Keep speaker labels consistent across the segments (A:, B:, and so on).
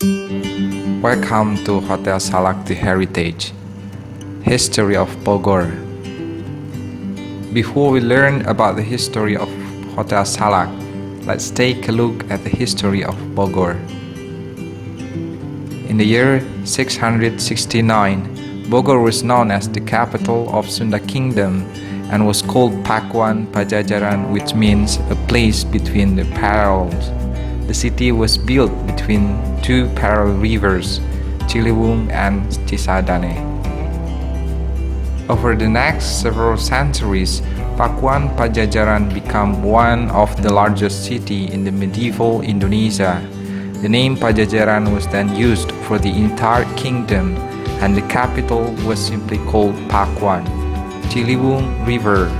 A: Welcome to Hotel Salak The Heritage. History of Bogor. Before we learn about the history of Hotel Salak, let's take a look at the history of Bogor. In the year 669, Bogor was known as the capital of Sunda Kingdom and was called Pakuan Pajajaran, which means a place between the parallels. The city was built between two parallel rivers, Ciliwung and Cisadane. Over the next several centuries, Pakuan Pajajaran became one of the largest cities in the medieval Indonesia. The name Pajajaran was then used for the entire kingdom, and the capital was simply called Pakuan, Ciliwung River.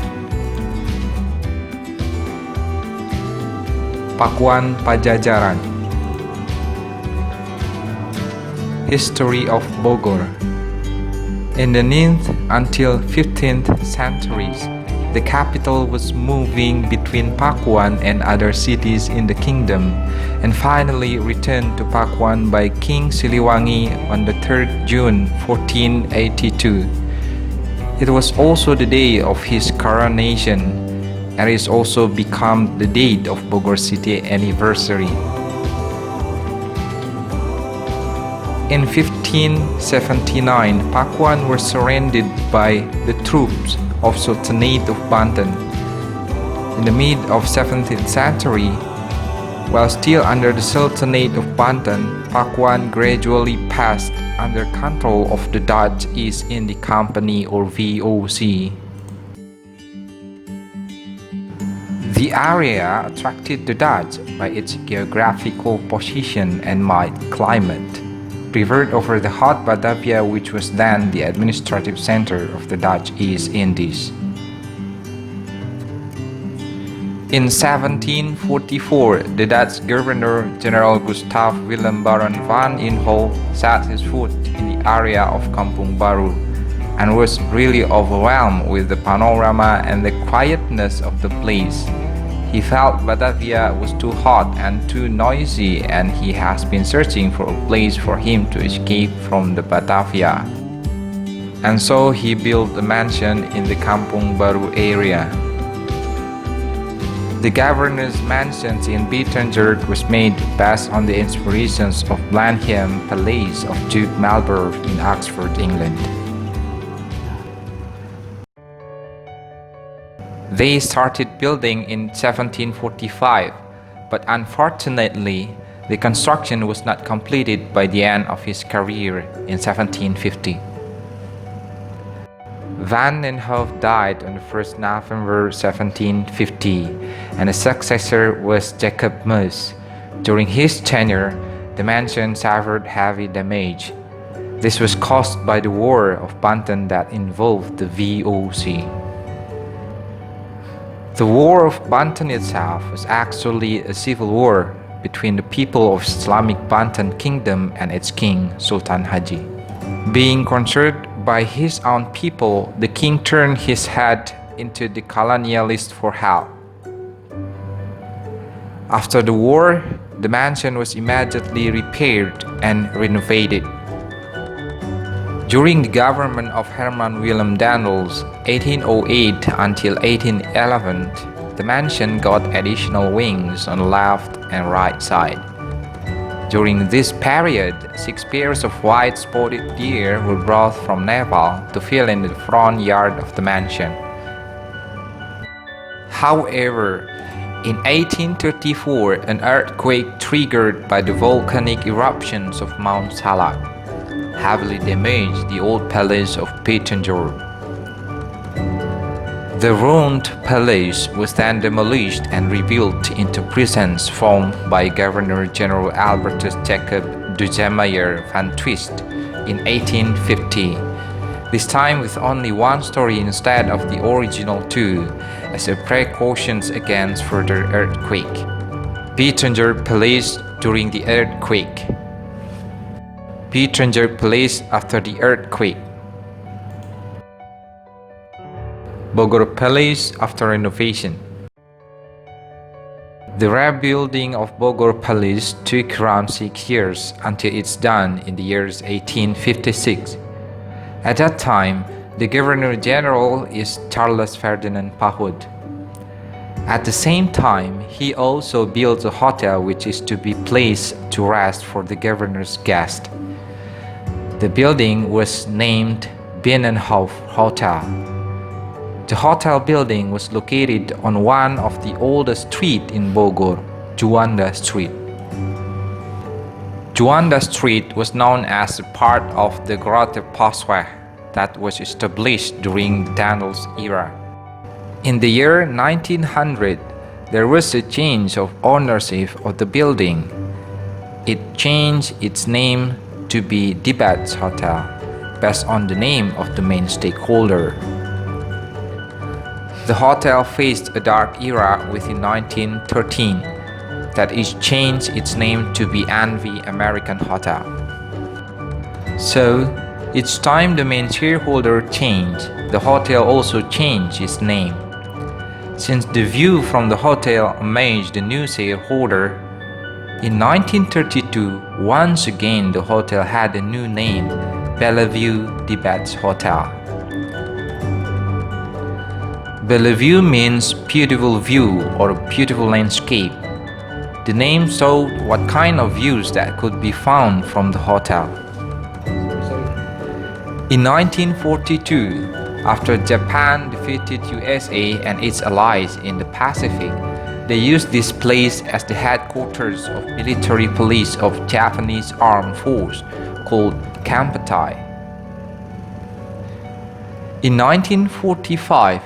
A: Pakuan Pajajaran. History of Bogor. In the 9th until 15th centuries, the capital was moving between Pakuan and other cities in the kingdom, and finally returned to Pakuan by King Siliwangi on the 3rd June 1482. It was also the day of his coronation, and it also become the date of Bogor City anniversary. In 1579, Pakuan was surrendered by the troops of Sultanate of Banten. In the mid of 17th century, while still under the Sultanate of Banten, Pakuan gradually passed under control of the Dutch East India Company or VOC. The area attracted the Dutch by its geographical position and mild climate, preferred over the hot Batavia, which was then the administrative center of the Dutch East Indies. In 1744, the Dutch Governor General Gustav Willem Baron van Inhol set his foot in the area of Kampung Baru and was really overwhelmed with the panorama and the quietness of the place. He felt Batavia was too hot and too noisy, and he has been searching for a place for him to escape from the Batavia. And so he built a mansion in the Kampung Baru area. The governor's mansion in Bitternsjord was made based on the inspirations of Blenheim Palace of Duke Marlborough in Oxford, England. They started building in 1745, but unfortunately, the construction was not completed by the end of his career in 1750. Van den Hove died on 1st November 1750, and his successor was Jacob Mus. During his tenure, the mansion suffered heavy damage. This was caused by the War of Banten that involved the VOC. The War of Banten itself was actually a civil war between the people of Islamic Banten Kingdom and its king, Sultan Haji. Being concerned by his own people, the king turned his head into the colonialist for help. After the war, the mansion was immediately repaired and renovated. During the government of Herman Willem Daendels, 1808 until 1811, the mansion got additional wings on the left and right side. During this period, 6 pairs of white spotted deer were brought from Nepal to fill in the front yard of the mansion. However, in 1834, an earthquake triggered by the volcanic eruptions of Mount Salak heavily damaged the old palace of Bitternsjord. The ruined palace was then demolished and rebuilt into prisons formed by Governor General Albertus Jacob Dujemaier van Twist in 1850, this time with only 1 story instead of the original 2, as a precaution against further earthquake. Bitternsjord Palace during the earthquake. Bitternsjord Palace after the earthquake. Bogor Palace after renovation. The rebuilding of Bogor Palace took around 6 years until it's done in the year 1856. At that time, the Governor-General is Charles Ferdinand Pahud. At the same time, he also built a hotel which is to be placed to rest for the governor's guest. The building was named Binnenhof Hotel. The hotel building was located on one of the oldest streets in Bogor, Juanda Street. Juanda Street was known as a part of the Grote Pasweg that was established during the Daniels era. In the year 1900, there was a change of ownership of the building. It changed its name to be Jl.Ir.H.Djuanda Hotel, based on the name of the main stakeholder. The hotel faced a dark era within 1913 that it changed its name to be Envy American Hotel. So, each time the main shareholder changed, the hotel also changed its name. Since the view from the hotel amazed the new shareholder, in 1932, once again the hotel had a new name, Bellevue Jl.Ir.H.Djuanda Hotel. Bellevue means beautiful view or beautiful landscape. The name showed what kind of views that could be found from the hotel. In 1942, after Japan defeated USA and its allies in the Pacific, they used this place as the headquarters of military police of Japanese armed force called Kamputai. In 1945,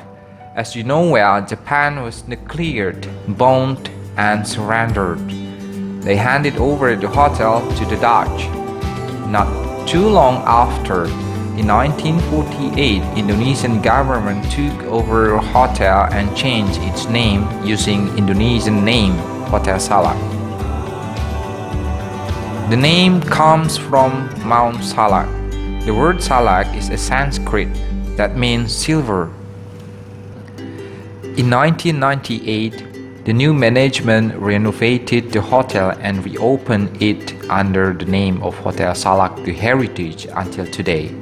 A: as you know well, Japan was declared bombed and surrendered. They handed over the hotel to the Dutch. Not too long after, in 1948, Indonesian government took over the hotel and changed its name using Indonesian name Hotel Salak. The name comes from Mount Salak. The word Salak is a Sanskrit that means silver. In 1998, the new management renovated the hotel and reopened it under the name of Hotel Salak Jl.Ir.H.Djuanda until today.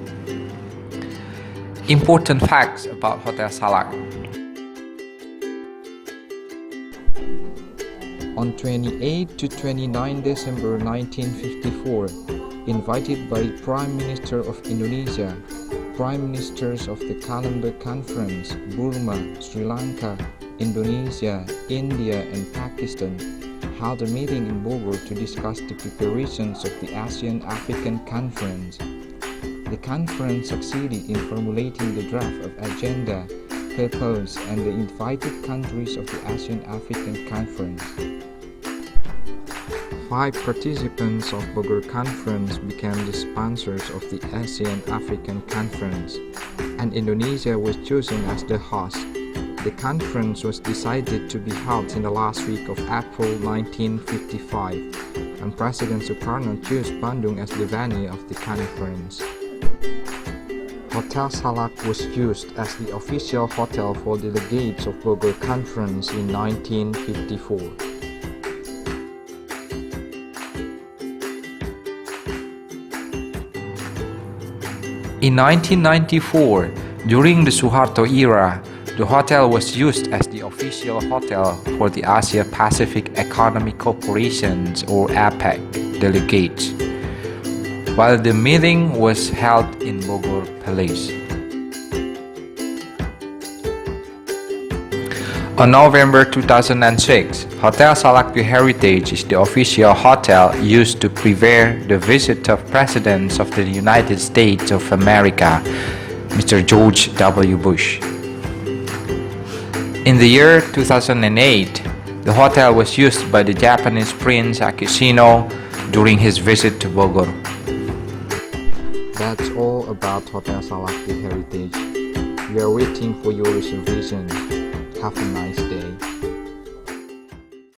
A: Important facts about Hotel Salak. On 28 to 29 December 1954, invited by Prime Minister of Indonesia, Prime Ministers of the Colombo Conference, Burma, Sri Lanka, Indonesia, India and Pakistan, held a meeting in Bogor to discuss the preparations of the ASEAN-African Conference. The conference succeeded in formulating the draft of agenda, purpose, and the invited countries of the ASEAN-African Conference. 5 participants of Bogor Conference became the sponsors of the ASEAN-African Conference, and Indonesia was chosen as the host. The conference was decided to be held in the last week of April 1955, and President Sukarno chose Bandung as the venue of the conference. Hotel Salak was used as the official hotel for delegates of Bogor Conference in 1954. In 1994, during the Suharto era, the hotel was used as the official hotel for the Asia-Pacific Economic Cooperation or APEC delegates, while the meeting was held in Bogor Palace. On November 2006, Hotel Salak Jl.Ir.H.Djuanda is the official hotel used to prepare the visit of President of the United States of America, Mr. George W. Bush. In the year 2008, the hotel was used by the Japanese Prince Akishino during his visit to Bogor. That's all about Hotel Salak Jl.Ir.H.Djuanda. We are waiting for your reservation. Have a nice day.